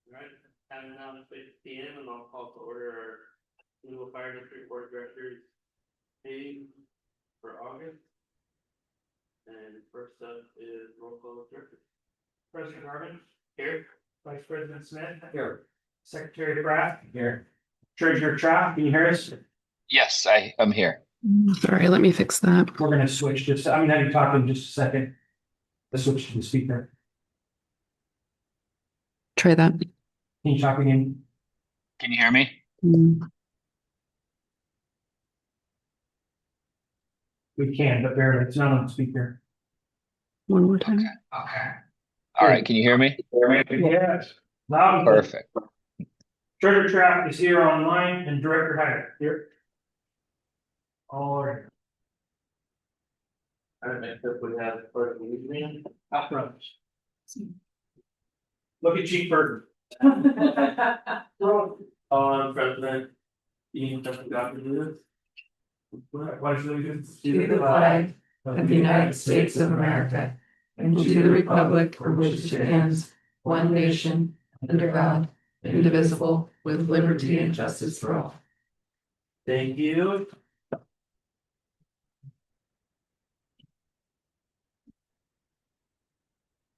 Right, and now it's 6 p.m. and I'll call to order our New Fire District Board of Directors meeting for August. And first up is roll call of directors. President Garvin here, Vice President Smith here, Secretary Pratt here, Treasurer Trout, can you hear us? Yes, I am here. Sorry, let me fix that. We're gonna switch just, I'm gonna have you talk in just a second. Let's switch to the speaker. Try that. Can you talk again? Can you hear me? We can, but barely, it's not on the speaker. One more time. Okay. All right. Can you hear me? Yes. Loud and clear. Perfect. Treasurer Trap is here online and Director Haggard here. All right. All right, next up we have clerk Louisiana out front. Look at Chief Burton. President. Dean, Dr. Lewis. Pledge allegiance To the flag of the United States of America and to the republic for which it stands, one nation, under God, indivisible, with liberty and justice for all. Thank you.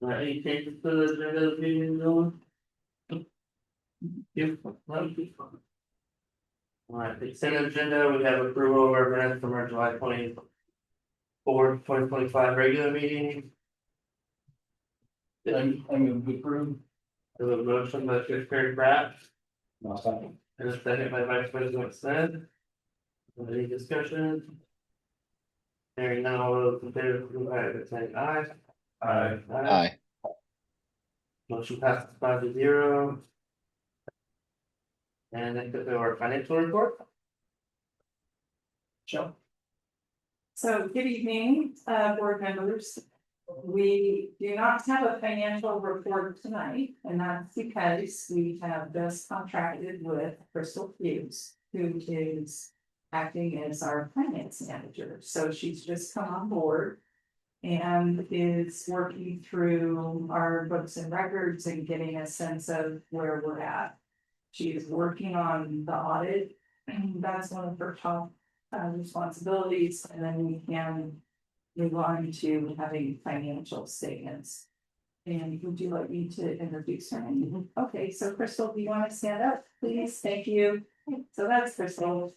Any changes to the agenda of the meeting, Dylan? Yep. All right, the consent agenda, we have approval of our minutes from our July 24th, 2025 regular meeting. I'm going to approve. There's a motion by Secretary Pratt. And a second by Vice President Smith. Any discussion? Hearing none, all those in favor, say aye. Aye. Aye. Motion passes 5-0. And then go to our financial report. Joe. So good evening, board members. We do not have a financial report tonight, and that's because we have just contracted with Crystal Hughes, who is acting as our finance manager. So she's just come on board and is working through our books and records and getting a sense of where we're at. She is working on the audit, and that's one of her top responsibilities, and then we can move on to having financial statements. And would you like me to introduce her? Okay, so Crystal, do you want to stand up, please? Thank you. So that's Crystal.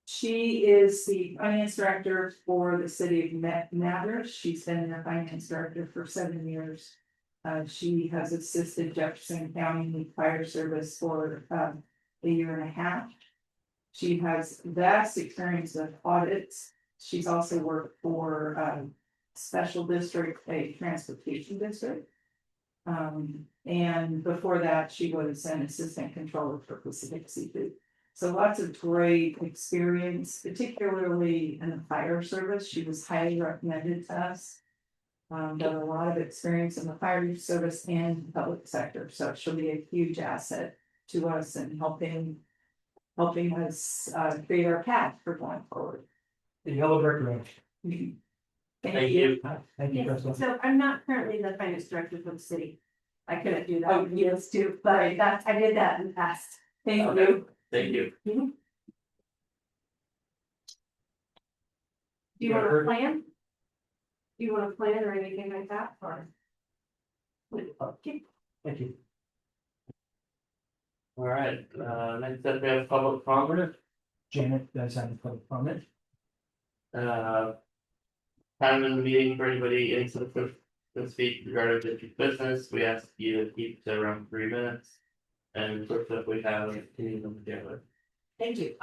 She is the finance director for the city of McMinnville. She's been the finance director for 7 years. She has assisted Jefferson County Fire Service for a year and a half. She has vast experience with audits. She's also worked for special district, a transportation district. And before that, she was an assistant controller for Pacific Seafood. So lots of great experience, particularly in the fire service. She was highly recommended to us. Done a lot of experience in the fire service and public sector, so she'll be a huge asset to us and helping us create our path for going forward. The yellow brick road. Thank you. Thank you, Crystal. So I'm not currently the finance director for the city. I couldn't do that. Oh, yes, too, but I did that in the past. thank Okay. you. Thank you. Do you want a plan? Do you want a plan or anything like that, or? Okay. Thank you. All right, next up we have public comment. Janet does have a public comment. Time in the meeting for anybody interested to speak regarding district business, we ask you to keep to around 3 minutes. And first up we have together. Thank you.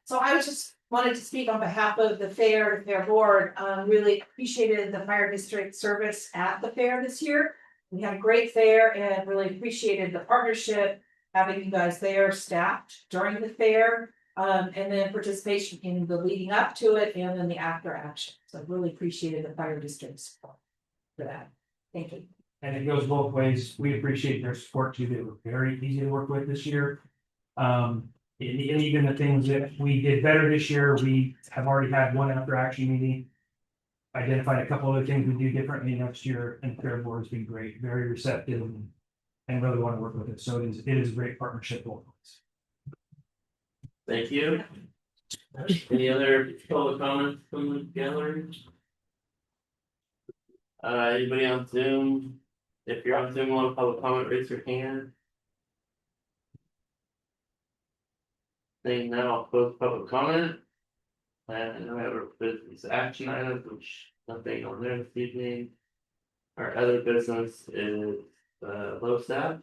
So I was just wanted to speak on behalf of the fair board. Really appreciated the fire district service at the fair this year. We had a great fair and really appreciated the partnership, having you guys there staffed during the fair. and then participation in the leading up to it and then the after action. So I really appreciated the fire district's support for that. Thank you. And it goes both ways. We appreciate their support too. They were very easy to work with this year. And even the things that we did better this year, we have already had one after action meeting. Identified a couple of things we do differently next year, and the fair board has been great, very receptive and really want to work with it. So it is a great partnership both ways. Thank you. Any other public comments from the gallery? Anybody on Zoom? If you're on Zoom, want a public comment, raise your hand. Saying now, I'll close public comment. And we have a business action items, which nothing on there this evening. Our other business is low staff.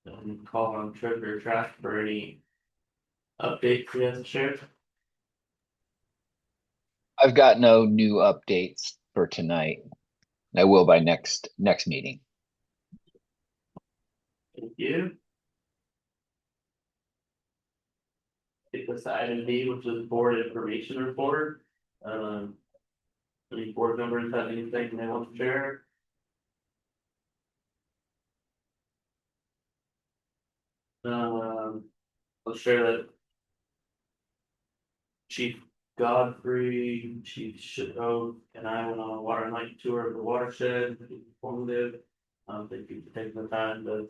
And call on treasurer trash for any updates we have to share. I've got no new updates for tonight. I will by next meeting. Thank you. Take this item B, which is board information report. Any board members have anything they want to share? I'll share that Chief Godfrey, Chief Shippo, and I went on a water and light tour of the watershed, informative. Thank you for taking the time to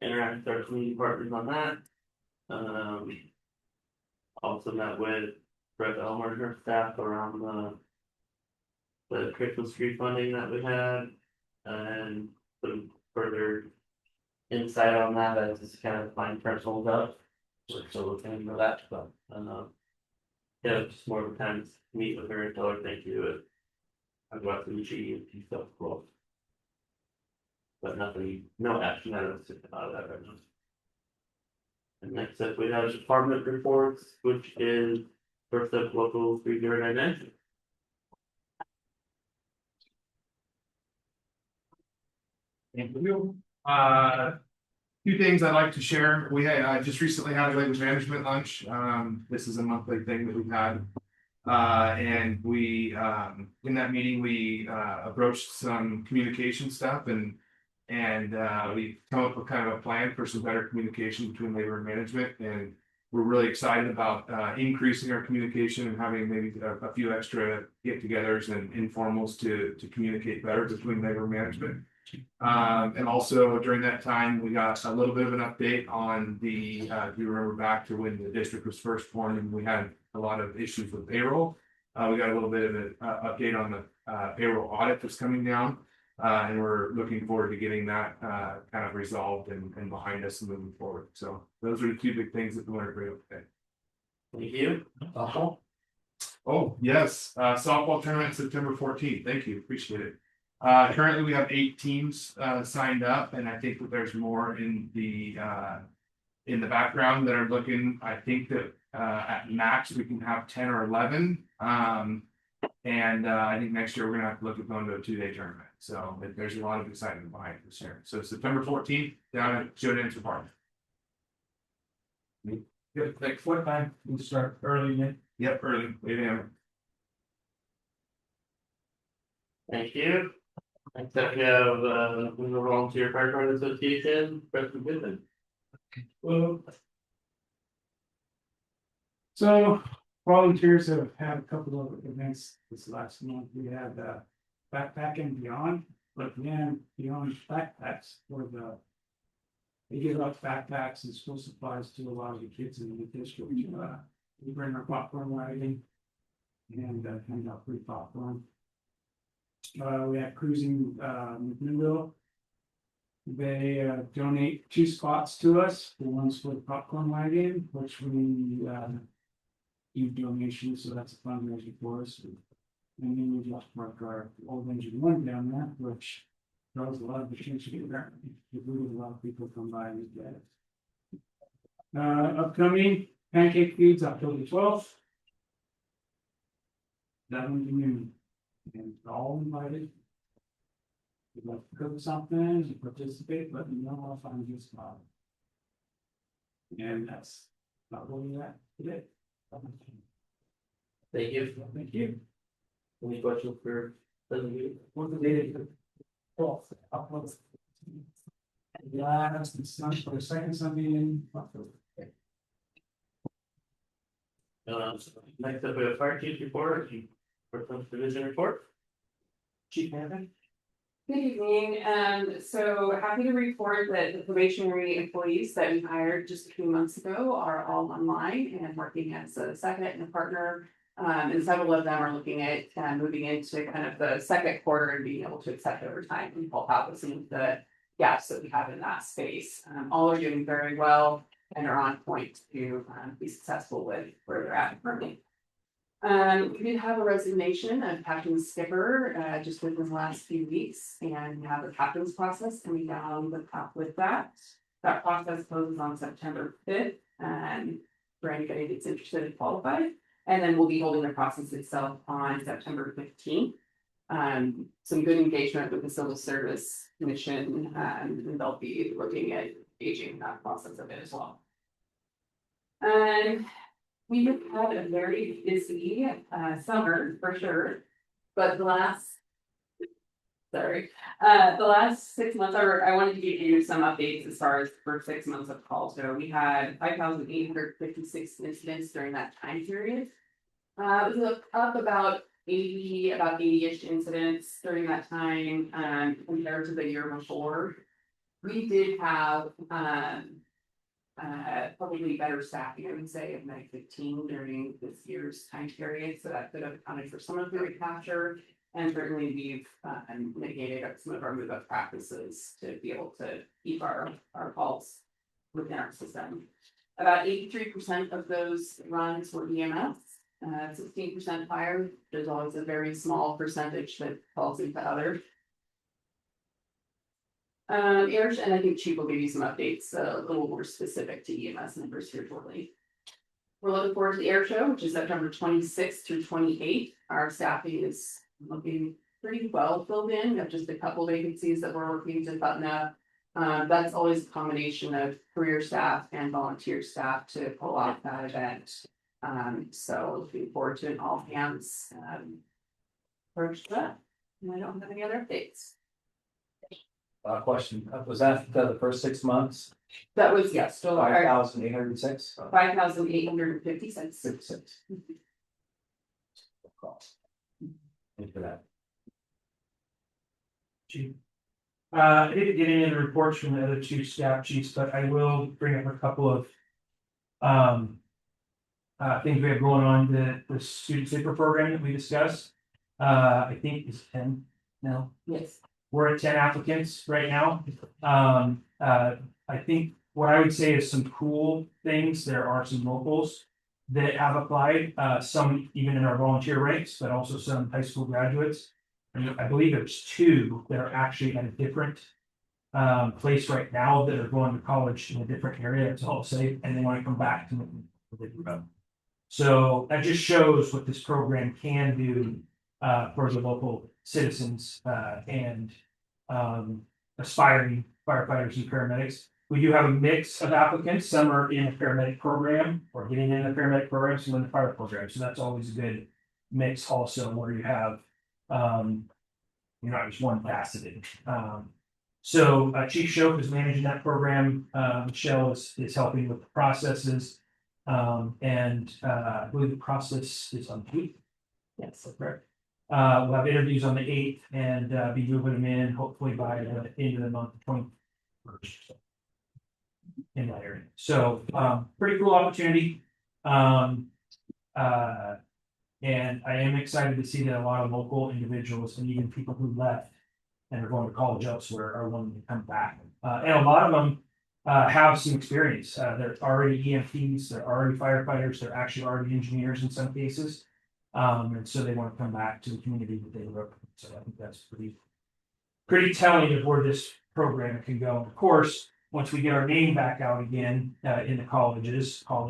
interact with our community partners on that. Also met with Brett Elmer and her staff around the Christmas tree funding that we had, and some further insight on that as just kind of fine personal stuff. We're still looking into that, but yeah, just more of a time to meet with her and tell her thank you. And I've got some achieve and stuff cool. But nothing, no action items out of that right now. And next up, we have department reports, which is first up local 3099. Thank you. Few things I'd like to share. We had just recently had a language management lunch. This is a monthly thing that we've had. And we in that meeting we approached some communication stuff and we come up with kind of a plan for some better communication between labor and management, and we're really excited about increasing our communication and having maybe a few extra get-togethers and informals to communicate better between labor and management. And also during that time, we got a little bit of an update on the, if you remember back to when the district was first formed and we had a lot of issues with payroll. We got a little bit of an update on the payroll audit that's coming down. And we're looking forward to getting that kind of resolved and behind us and moving forward. So those are the two big things that we want to bring up today. Thank you. Oh, yes, softball tournament September 14th. Thank you, appreciate it. Currently we have 8 teams signed up, and I think that there's more in the background that are looking. I think that at max we can have 10 or 11. And I think next year we're gonna have to look at going to a 2-day tournament. So there's a lot of excitement behind this year. So September 14th down at Joe Dancer Park. Good, like what time? We'll start early, man. Yep, early, 8 a.m. Thank you. Next up, we have the Volunteer Firefighter Association, Preston Goodman. Well, so volunteers have had a couple of events this last month. We had backpacking beyond, but beyond backpacks for they give out backpacks and school supplies to a lot of the kids in the district. We bring our popcorn wagon and hand out free popcorn. We have cruising McMinnville. They donate 2 spots to us. The one's for the popcorn wagon, which we do donations, so that's a fundraiser for us. And then we just park our old engine 1 down there, which draws a lot of attention to that. A lot of people come by and get it. Upcoming pancake feeds October 12th. That one's new. And all invited. If you'd like to cook something and participate, let me know, I'll find you a spot. And that's not what we're at today. Thank you. Thank you. Any questions for President Lee? What's the date? Last, it's not for the second Sunday in October. Next up, we have fire chief report, first division report. Chief Hammond? Good evening, so happy to report that the probationary employees that we hired just a few months ago are all online and working as a second and a partner. And several of them are looking at moving into kind of the second quarter and being able to accept overtime and help out with some of the gaps that we have in that space. All are doing very well and are on point to be successful with where they're at currently. We did have a resignation of Captain Skipper just within the last few weeks, and we have a captain's process coming down the path with that. That process closes on September 5th, and for anybody that's interested and qualified. And then we'll be holding the process itself on September 15th. Some good engagement with the Civil Service Commission, and they'll be looking at engaging that process a bit as well. And we have had a very busy summer for sure, but the last 6 months, I wanted to give you some updates as far as the first 6 months of calls go. We had 5,856 incidents during that time period. It was up about 80-ish incidents during that time, compared to the year before. We did have probably better staffing, I would say, of 915 during this year's time period, so that could have accounted for some of the recapture. And certainly we've mitigated some of our move-up practices to be able to keep our calls within our system. About 83% of those runs were EMS, 16% fire. There's always a very small percentage that falls into other. And I think Chief will give you some updates a little more specific to EMS numbers here shortly. We're looking forward to the air show, which is September 26th through 28th. Our staffing is looking pretty well filled in. We have just a couple vacancies that we're working to button up. That's always a combination of career staff and volunteer staff to pull off that event. So looking forward to an all hands approach to that. And I don't have any other updates. Question, was that the first 6 months? That was, yes, still 5,806? 5,856. 56. Thank you for that. Chief. I didn't get any of the reports from the other two staff chiefs, but I will bring up a couple of things we have going on, the student safer program that we discussed. I think is 10 now. Yes. We're at 10 applicants right now. I think what I would say is some cool things. There are some locals that have applied, some even in our volunteer ranks, but also some high school graduates. And I believe there's 2 that are actually at a different place right now that are going to college in a different area. It's all safe, and they want to come back to McMinnville. So that just shows what this program can do for the local citizens and aspiring firefighters and paramedics. We do have a mix of applicants. Some are in a paramedic program or getting in a paramedic program, some in the fire program. So that's always a good mix also, where you have you're not just one faceted. So Chief Shope is managing that program. Michelle is helping with the processes. And I believe the process is on the 8th. Yes, that's correct. We'll have interviews on the 8th and be moving them in hopefully by the end of the month, 21st. In that area. So pretty cool opportunity. And I am excited to see that a lot of local individuals and even people who left and are going to college elsewhere are wanting to come back. And a lot of them have some experience. They're already EMTs, they're already firefighters, they're actually already engineers in some cases. And so they want to come back to the community that they grew up in. So I think that's pretty telling of where this program can go. Of course, once we get our name back out again in the colleges, I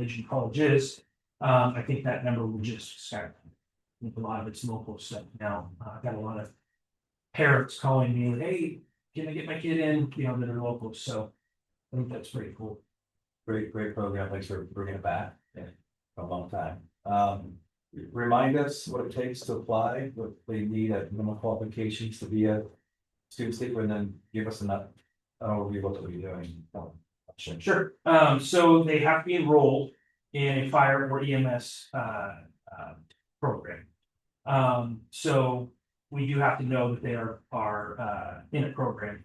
think that number will just skyrocket. I think a lot of it's local stuff now. I've got a lot of parents calling me, hey, can I get my kid in? You know, that are local. So I think that's pretty cool. Great program. Thanks for bringing it back. Yeah, for a long time. Remind us what it takes to apply, what they need at minimum qualifications to be a student sleeper, and then give us an overview of what they'll be doing. Sure, so they have to be enrolled in a fire or EMS program. So we do have to know that they are in a program.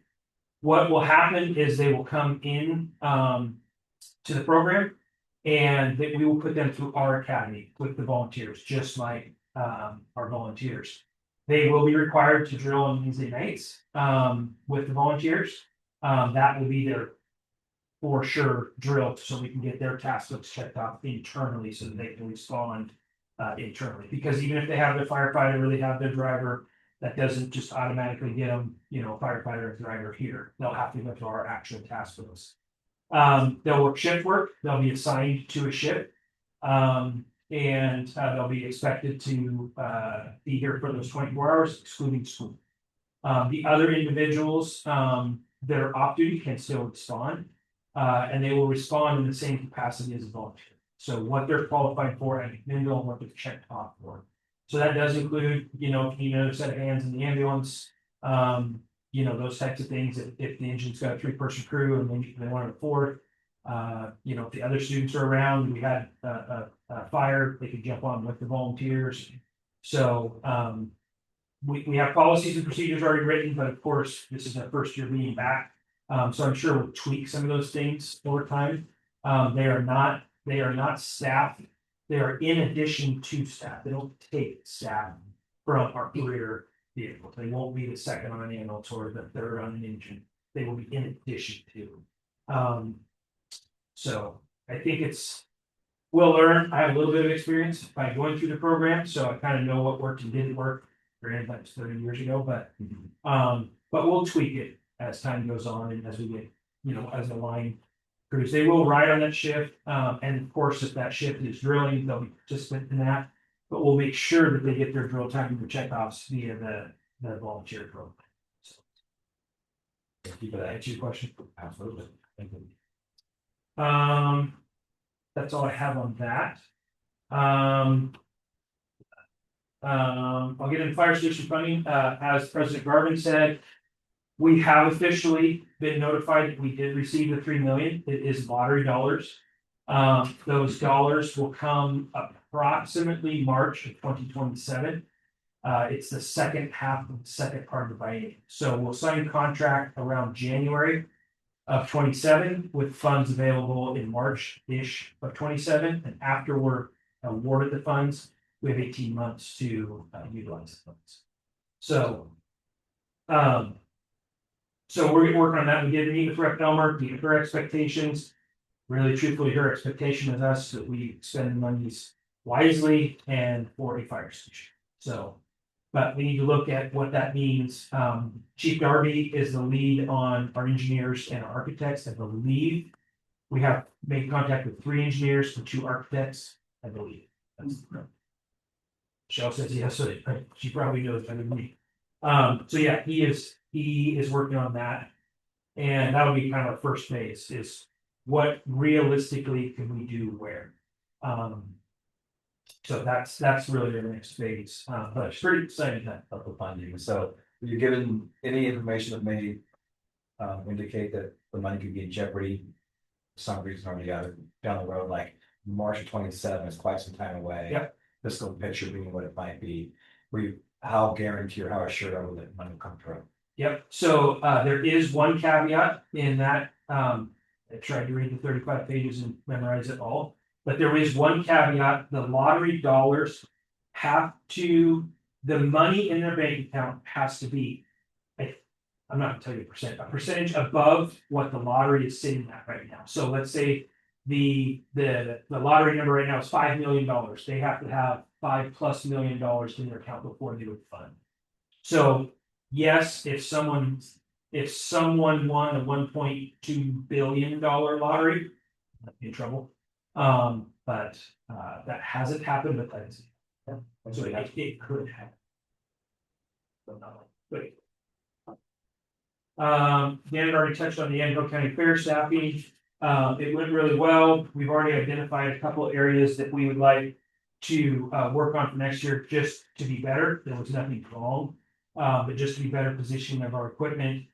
What will happen is they will come in to the program, and that we will put them through our academy with the volunteers, just like our volunteers. They will be required to drill on Wednesday nights with the volunteers. That will be their for sure drilled, so we can get their task books checked off internally so that they can respond internally. Because even if they have their firefighter or they have their driver, that doesn't just automatically get them, firefighter or driver here. They'll have to go to our actual task books. They'll work shift work, they'll be assigned to a shift. And they'll be expected to be here for those 24 hours, excluding school. The other individuals that are off duty can still respond. And they will respond in the same capacity as a volunteer. So what they're qualified for at McMinnville and what they're checked off for. So that does include, if you need another set of hands in the ambulance, those types of things. If the engine's got a 3-person crew and they want a 4th, if the other students are around, we had a fire, they could jump on with the volunteers. So we have policies and procedures already written, but of course, this is our first year being back. So I'm sure we'll tweak some of those things over time. They are not staff. They are in addition to staff. They don't take staff from our career vehicle. They won't be the second on an ambulance or the third on an engine. They will be in addition to. So I think we'll learn. I have a little bit of experience by going through the program, so I kind of know what worked and didn't work. Granted, that was 30 years ago, but we'll tweak it as time goes on and as we get, as the line crews. They will ride on that shift. And of course, if that shift is drilling, they'll be participant in that. But we'll make sure that they get their drill time and their checkoffs via the volunteer program. So, Thank you for that. answer your question. Absolutely. Thank you. That's all I have on that. I'll get into fire station funding. As President Garvin said, we have officially been notified that we did receive the 3 million. It is lottery dollars. Those dollars will come approximately March of 2027. It's the second half of the second part of the biennium. So we'll sign a contract around January of 27 with funds available in March-ish of 27. And after we're awarded the funds, we have 18 months to utilize the funds. So we're working on that. We did meet with Rep. Elmer, meet her expectations. Really, truthfully, her expectation is us that we spend the monies wisely and for a fire station. So, but we need to look at what that means. Chief Darby is the lead on our engineers and our architects. I believe we have made contact with 3 engineers and 2 architects. I believe that's correct. Michelle says yes, so she probably knows better than me. So yeah, he is working on that. And that'll be kind of our first phase is what realistically can we do where. So that's really the next phase. But I'm pretty excited that Of the funding. So have you given any information that may indicate that the money could be in jeopardy for some reason or the other down the road, like March of 27 is quite some time away. Yep. Fiscal picture being what it might be. How guaranteed or how assured are we that money will come through? Yep, so there is one caveat in that, I tried to read the 35 pages and memorize it all. But there is one caveat, the lottery dollars the money in their bank account has to be, I'm not gonna tell you a percentage above what the lottery is sitting at right now. So let's say the lottery number right now is $5 million. They have to have $5+ million in their account before they would fund. So yes, if someone won a $1.2 billion lottery, I'd be in trouble. But that hasn't happened, but that is. So it could happen. But not like, Dan had already touched on the Yamhill County Fair staffing. It went really well. We've already identified a couple of areas that we would like to work on for next year, just to be better. There was nothing wrong. But just to be better positioning of our equipment,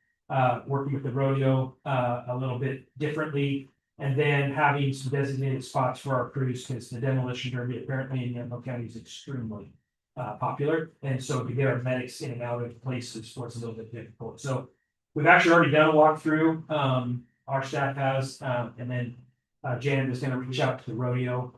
working with the rodeo a little bit differently. And then having some designated spots for our crews, because the demolition derby apparently in Yamhill County is extremely popular. And so to get our medics in and out of places was a little bit difficult. So we've actually already done a walkthrough. Our staff has, and then Janet is gonna reach out to the rodeo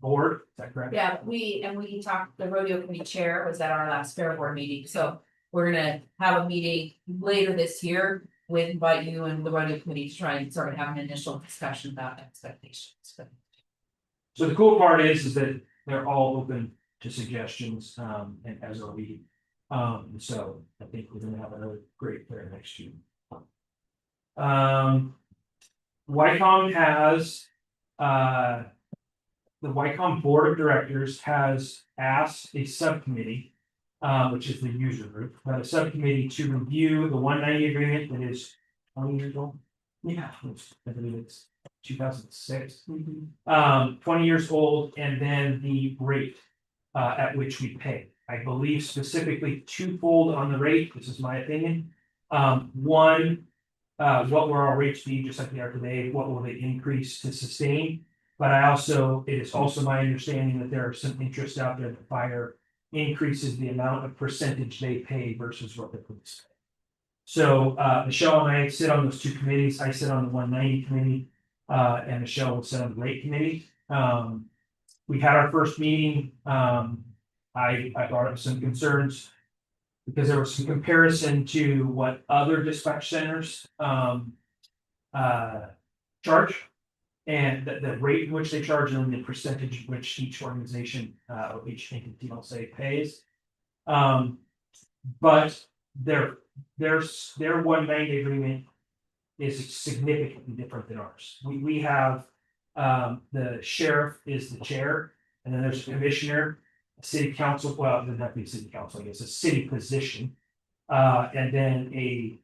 board, is that correct? Yeah, we talked, the rodeo committee chair was at our last fair board meeting, so we're gonna have a meeting later this year. With invite you and the rodeo committee to try and sort of have an initial discussion about expectations. So the cool part is that they're all open to suggestions, and as are we. So I think we're gonna have another great fair next year. Wycombe has, the Wycombe Board of Directors has asked a subcommittee, which is the user group, but a subcommittee to review the 190 agreement that is 20 years old. Yeah, I believe it's 2006. 20 years old, and then the rate at which we pay. I believe specifically twofold on the rate. This is my opinion. One, what will our rates be, just like they are today? What will they increase to sustain? But it is also my understanding that there are some interest out there that fire increases the amount of percentage they pay versus what the police pay. So Michelle and I sit on those two committees. I sit on the 190 committee, and Michelle will sit on the rate committee. We had our first meeting. I brought up some concerns because there was some comparison to what other dispatch centers charge. And the rate in which they charge and the percentage in which each organization or each entity, I'll say, pays. But their 190 agreement is significantly different than ours. We have the sheriff is the chair, and then there's a commissioner, a city council. Well, it doesn't have to be city council, I guess, a city position, and then a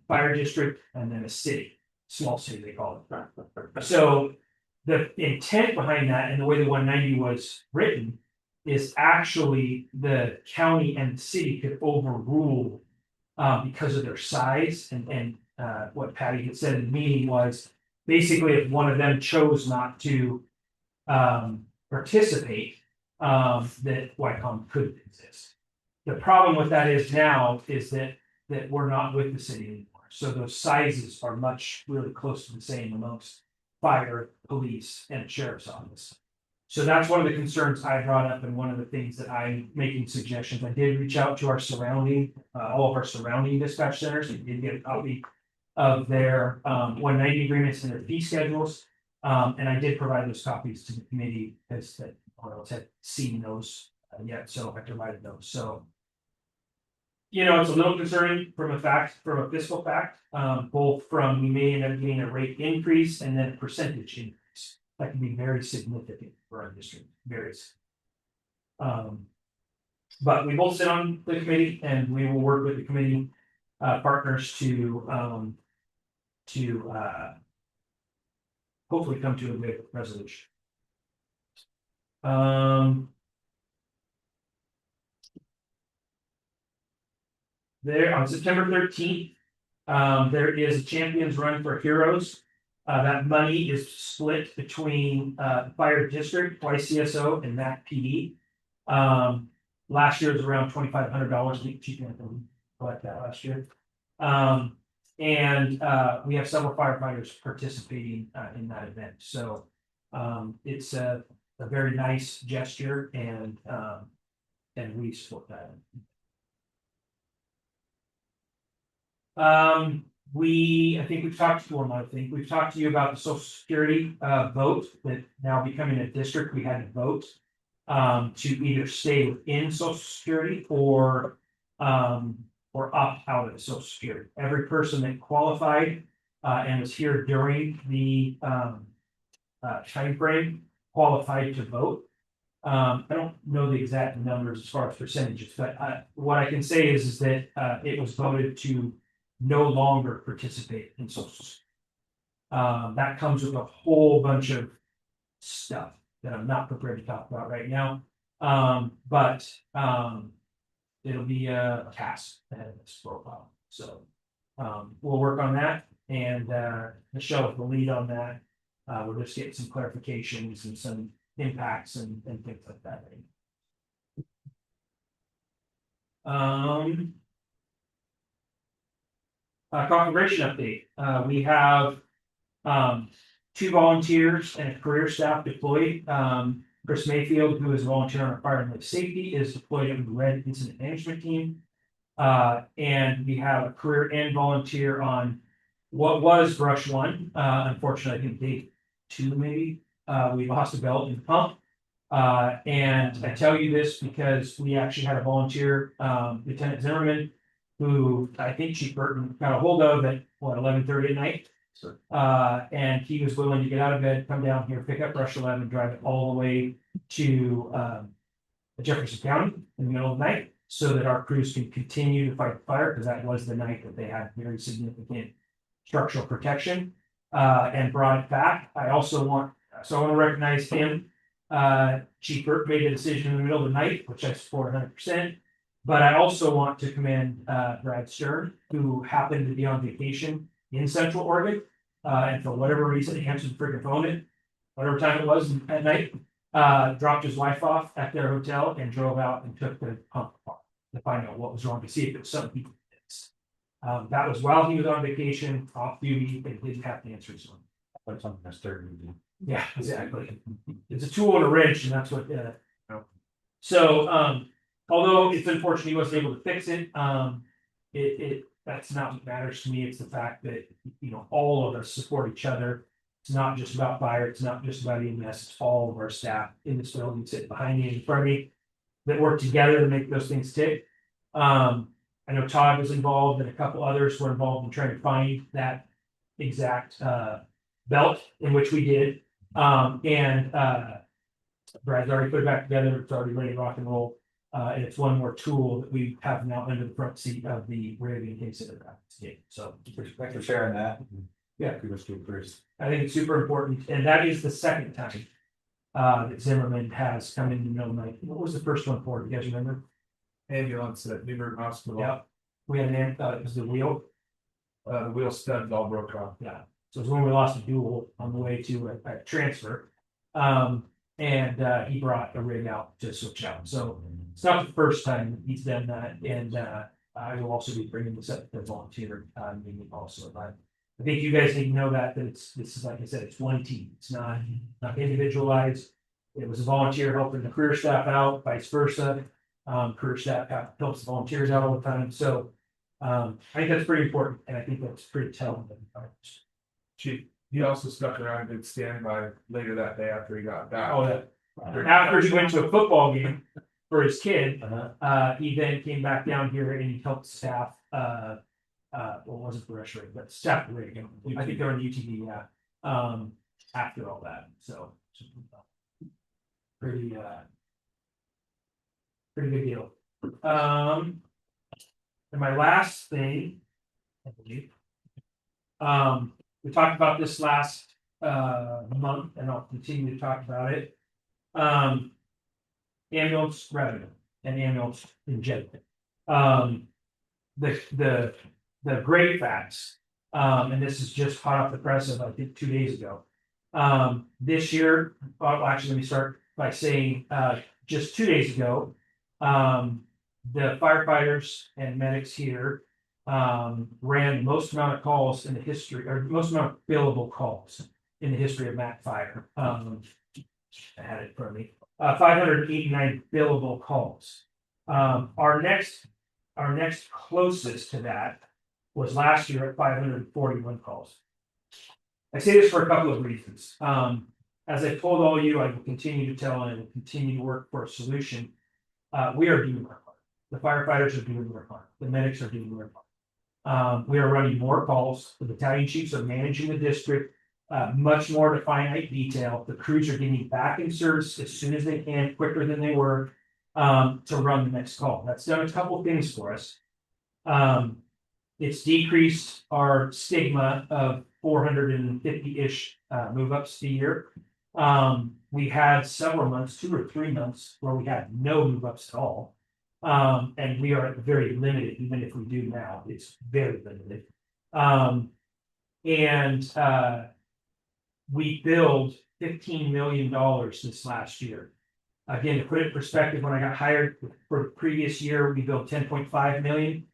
fire district, and then a city. Small city, they call it. So the intent behind that and the way the 190 was written is actually the county and the city could overrule because of their size and what Patty had said in the meeting was basically if one of them chose not to participate, that Wycombe couldn't exist. The problem with that is now is that we're not with the city anymore. So those sizes are really close to the same amongst fire, police, and sheriff's office. So that's one of the concerns I brought up and one of the things that I'm making suggestions. I did reach out to our all of our surrounding dispatch centers. I did get a copy of their 190 agreements and their fee schedules. And I did provide those copies to the committee because that else had seen those yet. So I provided those. So it's a little concerning from a fiscal fact, both from we may end up getting a rate increase and then a percentage increase. That can be very significant for our district, but we both sit on the committee and we will work with the committee partners to hopefully come to a good resolution. There on September 13th, there is a Champions Run for Heroes. That money is split between Fire District, YCSO, and MAC PD. Last year was around $2,500. I think she can collect that last year. And we have several firefighters participating in that event. So it's a very nice gesture, and we support that. I think we've talked to you about the Social Security vote that now becoming a district. We had to vote to either stay within Social Security or opt out of Social Security. Every person that qualified and was here during the time frame qualified to vote. I don't know the exact numbers as far as percentages, but what I can say is that it was voted to no longer participate in social. That comes with a whole bunch of stuff that I'm not prepared to talk about right now. But it'll be a task ahead of this for a while. So we'll work on that, and Michelle will lead on that. We're just getting some clarifications and some impacts and things like that. Configuration update. We have 2 volunteers and a career staff deployed. Chris Mayfield, who is a volunteer on our fire and life safety, is deployed in the Red Incident Management Team. And we have a career and volunteer on what was Brush 1. Unfortunately, I think day 2 maybe. We lost a belt in the pump. And I tell you this because we actually had a volunteer, Lieutenant Zimmerman, who I think Chief Burton got a hold of at 11:30 at night. And he was willing to get out of bed, come down here, pick up Brush 11, drive it all the way to Jefferson County in the middle of the night, so that our crews can continue to fight the fire, because that was the night that they had very significant structural protection, and brought it back. I want to recognize him. Chief Burke made a decision in the middle of the night, which I support 100%. But I also want to commend Brad Stern, who happened to be on vacation in Central Oregon, and for whatever reason, he answered the freaking phone at whatever time it was at night, dropped his wife off at their hotel and drove out and took the pump apart to find out what was wrong, to see if it was something he could fix. That was while he was on vacation, off duty, and didn't have to answer his phone. But something that's dirty. Yeah, exactly. It's a tool and a wrench, and that's what. So, although it's unfortunate he wasn't able to fix it, that's not what matters to me. It's the fact that, all of us support each other. It's not just about fire. It's not just about EMS. It's all of our staff in this building, sitting behind me and in front of me, that work together to make those things tick. I know Todd was involved, and a couple others were involved in trying to find that exact belt, in which we did. And Brad's already put it back together. It's already ready to rock and roll. And it's one more tool that we have now under the front seat of the Rig in case it happens. So Thanks for sharing that. Yeah. Kudos to Chris. I think it's super important, and that is the second time that Zimmerman has come in the middle of the night. What was the first one for? You guys remember? Ambulance at Newburgh Hospital. Yeah. We had it was the wheel. The wheel studs all broke off. Yeah. So it was when we lost a duel on the way to a transfer. And he brought a rig out to switch out. So it's not the first time he's done that. And I will also be bringing this up to the volunteer meeting also. But I think you guys need to know that this is, like I said, it's one team. It's not individualized. It was a volunteer helping the career staff out, vice versa. Career staff helps the volunteers out all the time. So I think that's pretty important, and I think that's pretty telling. Chief, he also stuck around and did standby later that day after he got back. Oh, yeah. After he went to a football game for his kid, he then came back down here and he helped staff. Well, it wasn't for Rush Rig, but staff the rig. I think they're on UTV. Yeah. After all that, so pretty big deal. And my last thing, I believe, we talked about this last month, and I'll continue to talk about it. Ambulance revenue and ambulance in general. The great facts, and this is just hot off the press of I think 2 days ago. This year, well, actually, let me start by saying just 2 days ago, the firefighters and medics here ran the most amount of calls in the history, or most amount of billable calls in the history of Mac Fire. I had it in front of me. 589 billable calls. Our next closest to that was last year at 541 calls. I say this for a couple of reasons. As I told all you, I will continue to tell, and I will continue to work for a solution. We are doing our part. The firefighters are doing their part. The medics are doing their part. We are running more calls. The battalion chiefs are managing the district, much more to finite detail. The crews are getting back in service as soon as they can, quicker than they were, to run the next call. That's done a couple of things for us. It's decreased our stigma of 450-ish move-ups a year. We had several months, 2 or 3 months, where we had no move ups at all. And we are very limited, even if we do now, it's very limited. We billed $15 million this last year. Again, to put it in perspective, when I got hired for the previous year, we billed 10.5 million.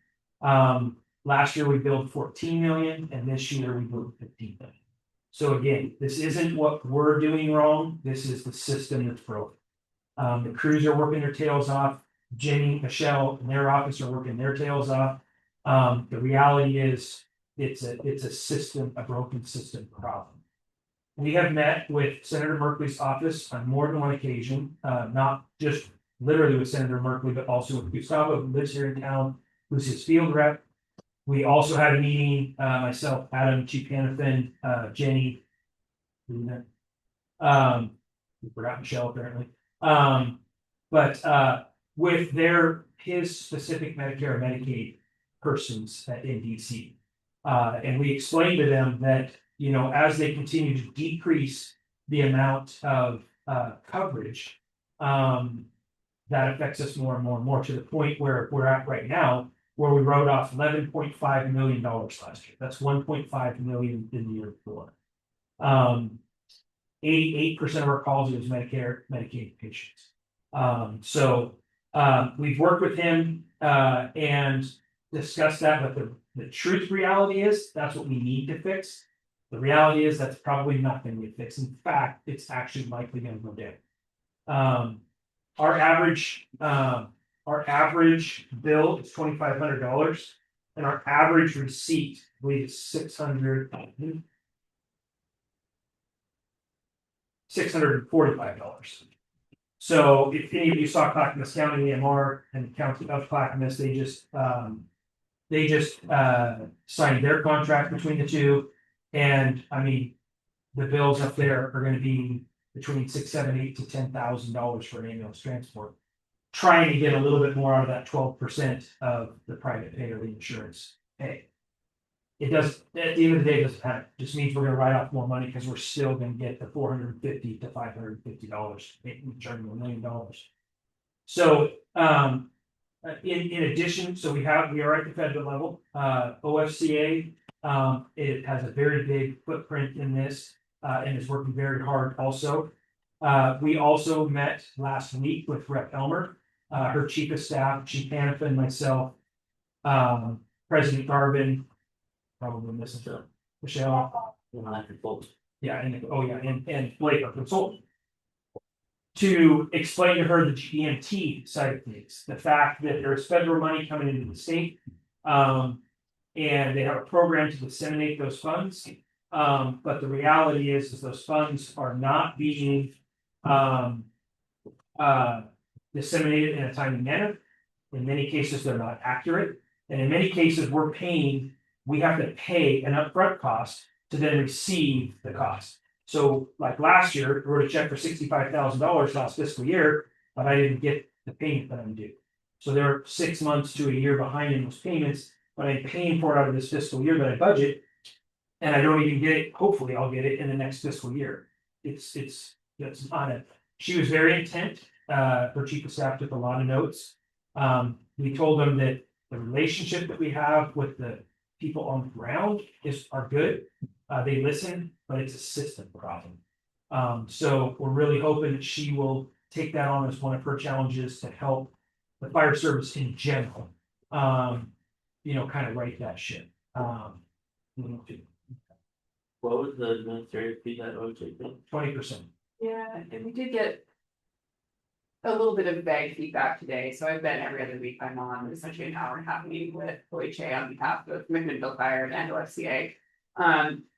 Last year we billed 14 million, and this year we billed 15 million. So again, this isn't what we're doing wrong, this is the system that's broken. The crews are working their tails off, Jenny, Michelle, and their office are working their tails off. The reality is, it's a system, a broken system problem. We have met with Senator Merkley's office on more than one occasion, not just literally with Senator Merkley, but also with Gustavo, who lives here in town, who's his field rep. We also had a meeting, myself, Adam, Chief Hannafin, Jenny. We forgot Michelle apparently. But with his specific Medicare and Medicaid persons in DC. And we explained to them that, you know, as they continue to decrease the amount of coverage, that affects us more and more and more, to the point where we're at right now, where we wrote off $11.5 million last year. That's 1.5 million in the year before. 88% of our calls was Medicare, Medicaid patients. So we've worked with him and discussed that, but the truth reality is that's what we need to fix. The reality is that's probably not going to get fixed. In fact, it's actually likely going to go down. Our average bill is $2,500, and our average receipt, I believe, is $645. So if any of you saw Clackamas County EMR and the County of Clackamas, they just signed their contract between the two. And I mean, the bills up there are going to be between $6,000, $7,000, $8,000 to $10,000 for an ambulance transport. Trying to get a little bit more out of that 12% of the private pay or the insurance pay. It does, at the end of the day, it doesn't matter. It just means we're going to write off more money because we're still going to get the $450 to $550, charging $1 million. So in addition, so we are at the federal level. OFCA, it has a very big footprint in this and is working very hard also. We also met last week with Rep. Elmer, her chief of staff, Chief Hannafin, myself, President Garvin, probably missing her, Michelle. Yeah, and Blake, our consultant. To explain to her the GMT side of things, the fact that there's federal money coming into the state, and they have a program to disseminate those funds. But the reality is those funds are not being disseminated in a timely manner. In many cases, they're not accurate. And in many cases, we have to pay an upfront cost to then receive the cost. So like last year, we wrote a check for $65,000 last fiscal year, but I didn't get the payment that I'm due. So they're 6 months to a year behind in those payments, but I'm paying for it out of this fiscal year that I budget. And I don't even get it. Hopefully I'll get it in the next fiscal year. That's not it. She was very intent. Her chief of staff took a lot of notes. We told them that the relationship that we have with the people on the ground are good. They listen, but it's a system problem. So we're really hoping that she will take that on as one of her challenges to help the fire service in general. Kind of right that ship. What was the administrative fee that OJ thing? 20%. Yeah, and we did get a little bit of vague feedback today, so I've been every other week I'm on essentially an hour and a half meeting with OHA on behalf of McMinnville Fire and OFCA.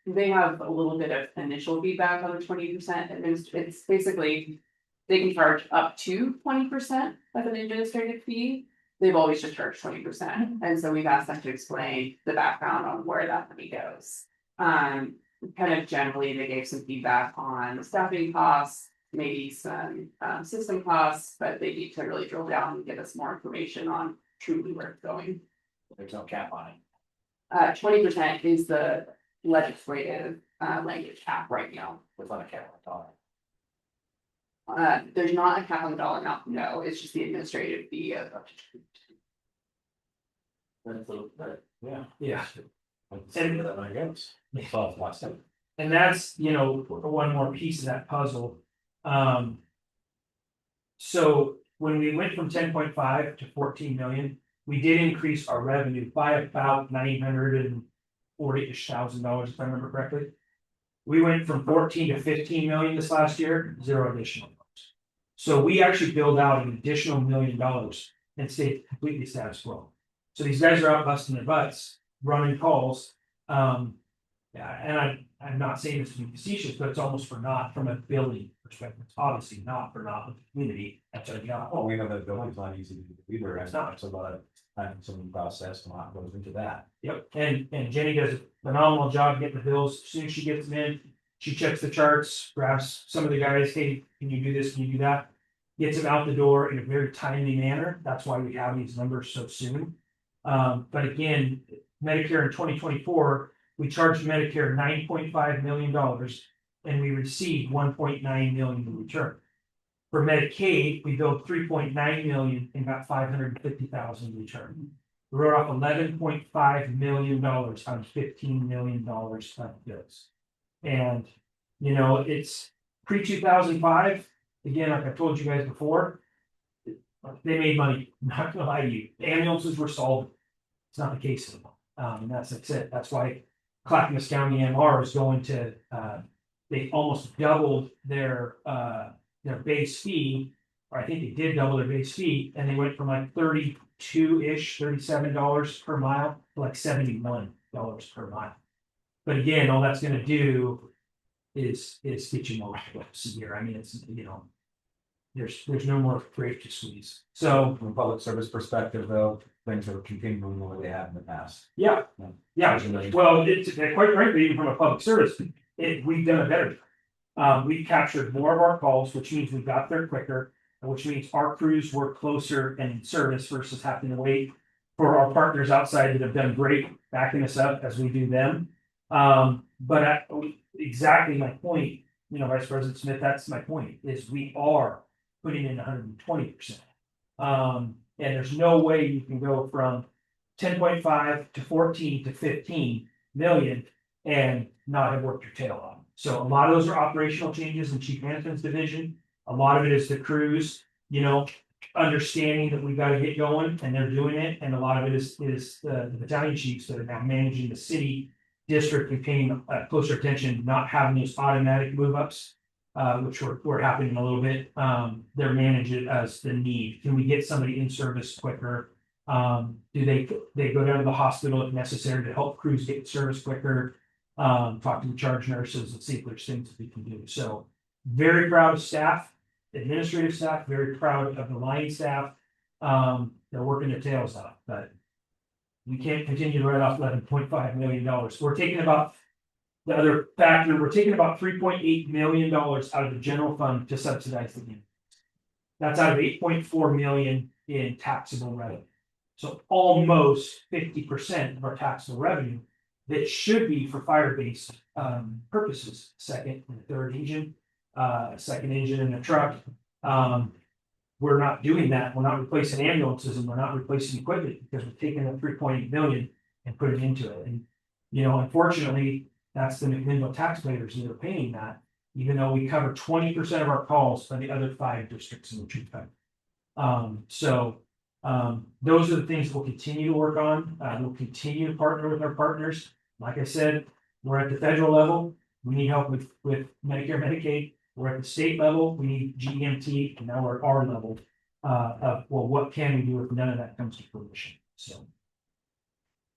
They have a little bit of initial feedback on the 20%, and it's basically they can charge up to 20% of an administrative fee. They've always just charged 20%, and so we've asked them to explain the background on where that money goes. Kind of generally, they gave some feedback on staffing costs, maybe some system costs, but they need to really drill down and give us more information on truly where it's going. There's no cap on it. 20% is the legislative language cap right now. There's not a cap on it. There's not a cap on the dollar amount, no, it's just the administrative fee of up to. That's a, that, Yeah. Yeah. And I guess. Well, last time. And that's, you know, one more piece of that puzzle. So when we went from 10.5 to 14 million, we did increase our revenue by about $940-ish thousand, if I remember correctly. We went from 14 to 15 million this last year, zero additional dollars. So we actually billed out an additional $1 million and stayed completely status quo. So these guys are out busting their butts, running calls. Yeah, and I'm not saying this to be facetious, but it's almost for naught from a billing perspective. It's obviously not for naught with the community. That's our job. Oh, we know that building's not easy to do either. It's not. It's a lot of time, some process, and a lot goes into that. Yep, and Jenny does a phenomenal job getting the bills. As soon as she gets them in, she checks the charts, grabs some of the guys, hey, can you do this, can you do that? Gets them out the door in a very timely manner. That's why we have these numbers so soon. But again, Medicare in 2024, we charged Medicare $9.5 million and we received 1.9 million in return. For Medicaid, we billed 3.9 million and got 550,000 in return. We wrote off $11.5 million out of $15 million of bills. And, you know, it's pre-2005, again, like I told you guys before, they made money, not gonna lie to you. The ambulances were solvent. It's not the case anymore. And that's it. That's why Clackamas County MR is going to, they almost doubled their base fee, or I think they did double their base fee, and they went from like $32-ish, $37 per mile to like $71 per mile. But again, all that's gonna do is get you more reps a year. I mean, it's, you know, there's no more grape to squeeze. So From a public service perspective, though, things are continuing the way they have in the past. yeah, yeah. Well, it's quite frankly, even from a public service, we've done a better job. We've captured more of our calls, which means we got there quicker, which means our crews were closer and in service versus having to wait for our partners outside that have done great backing us up as we do them. But exactly my point, you know, Vice President Smith, that's my point, is we are putting in 120%. And there's no way you can go from 10.5 to 14 to 15 million and not have worked your tail off. So a lot of those are operational changes in Chief Management's division. A lot of it is the crews, you know, understanding that we got to get going and they're doing it. And a lot of it is the battalion chiefs that are now managing the city district and paying closer attention, not having those automatic move ups, which were happening a little bit. They're managing it as the need. Can we get somebody in service quicker? Do they go down to the hospital if necessary to help crews get service quicker? Talk to the charge nurses and see if there's things that we can do. So very proud of staff, administrative staff, very proud of the line staff. They're working their tails off, but we can't continue to write off $11.5 million. We're taking about the other factor, we're taking about $3.8 million out of the general fund to subsidize the unit. That's out of 8.4 million in taxable revenue. So almost 50% of our taxable revenue that should be for fire-based purposes, second and third engine, second engine in a truck. We're not doing that. We're not replacing ambulances and we're not replacing equipment because we're taking the 3.8 million and putting it into it. And, you know, unfortunately, that's the McMinnville taxpayers that are paying that, even though we cover 20% of our calls by the other 5 districts in which we cover. Those are the things we'll continue to work on. We'll continue to partner with our partners. Like I said, we're at the federal level. We need help with Medicare, Medicaid. We're at the state level. We need GMT, and now we're at our level of, well, what can we do if none of that comes to fruition? So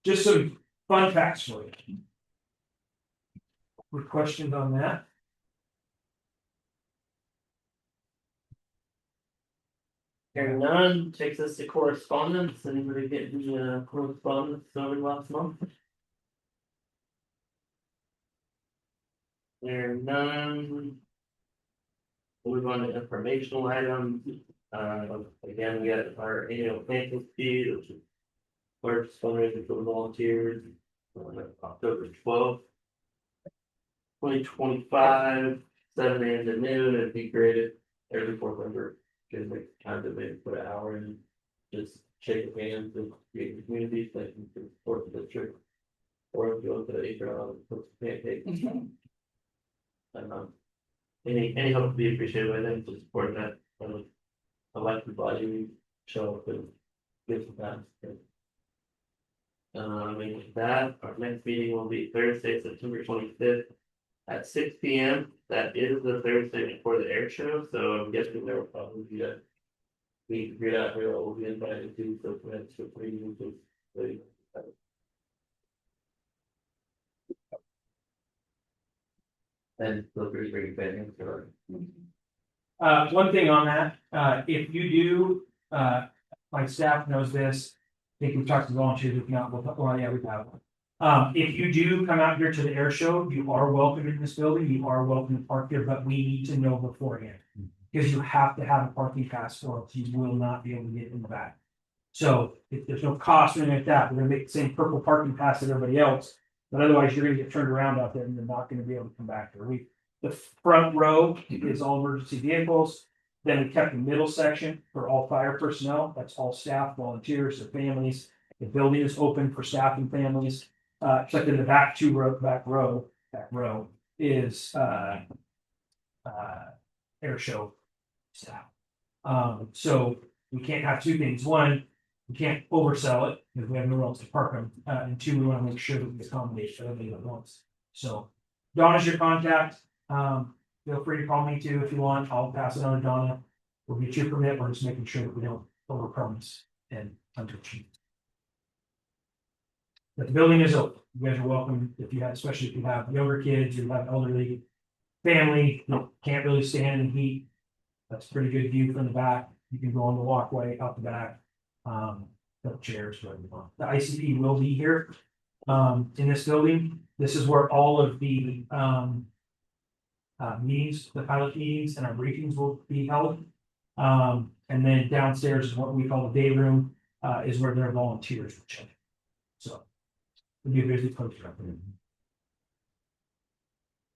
just some fun facts for you. Quick questions on that? Hearing none, takes us to correspondence. Anybody get any correspondence over the last month? Hearing none. Move on to informational items. Again, we got our annual campus fee, which is first fundraiser for volunteers, October 12th. 2025, 7 a.m. to noon, it'd be great if every board member can make time to maybe put an hour in, just shake hands and create the community, like you can support the district. Or if you go to the HR, put some pancakes. Any help would be appreciated by them to support that, elected body, we show up and give some time. And with that, our next meeting will be Thursday, September 25th. At 6 p.m. That is the Thursday before the air show, so I'm guessing there will probably be a. We can figure out who will be invited to, so perhaps for free. And feel free to bring family or. One thing on that, if you do, my staff knows this. I think we've talked to volunteers, if not, well, yeah, we've had one. If you do come out here to the air show, you are welcome in this building, you are welcome to park here, but we need to know beforehand. Because you have to have a parking pass or else you will not be able to get in the back. So if there's no cost or anything like that, we're gonna make the same purple parking pass that everybody else. But otherwise, you're gonna get turned around out there and you're not gonna be able to come back here. The front row is all emergency vehicles. Then we kept the middle section for all fire personnel. That's all staff, volunteers, their families. The building is open for staff and families. Except in the back back row is air show staff. So we can't have two things. One, we can't oversell it because we have nowhere else to park them. And two, we want to make sure that we accommodate everybody at once. So Donna's your contact. Feel free to call me too if you want. I'll pass it on to Donna. We'll get you a permit. We're just making sure that we don't overpromise and underachieve. But the building is open. You guys are welcome if you have, especially if you have younger kids, you have elderly family, can't really stand in the heat. That's a pretty good view from the back. You can go on the walkway out the back. The chairs, whatever you want. The ICP will be here in this building. This is where all of the meetings, the pilot meetings and our briefings will be held. And then downstairs is what we call the day room, is where their volunteers will check. So it'll be a busy place.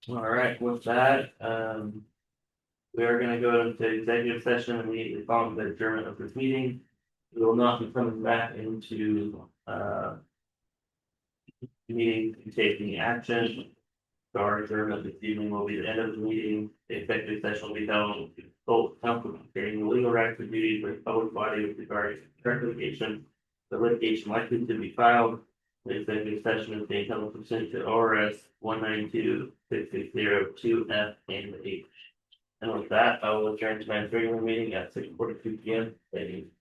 All right, with that, we are gonna go into executive session immediately following the adjournment of this meeting. We will not be coming back into meeting to take any action. So our adjournment this evening will be the end of the meeting. The executive session will be held to both council concerning the legal rights and duties of the public body with regard to current litigation. The litigation likely to be filed. The executive session is being held pursuant to ORS 192-660-2F and H. And with that, I will adjourn tonight's regular meeting at 6:42 p.m. Thank you.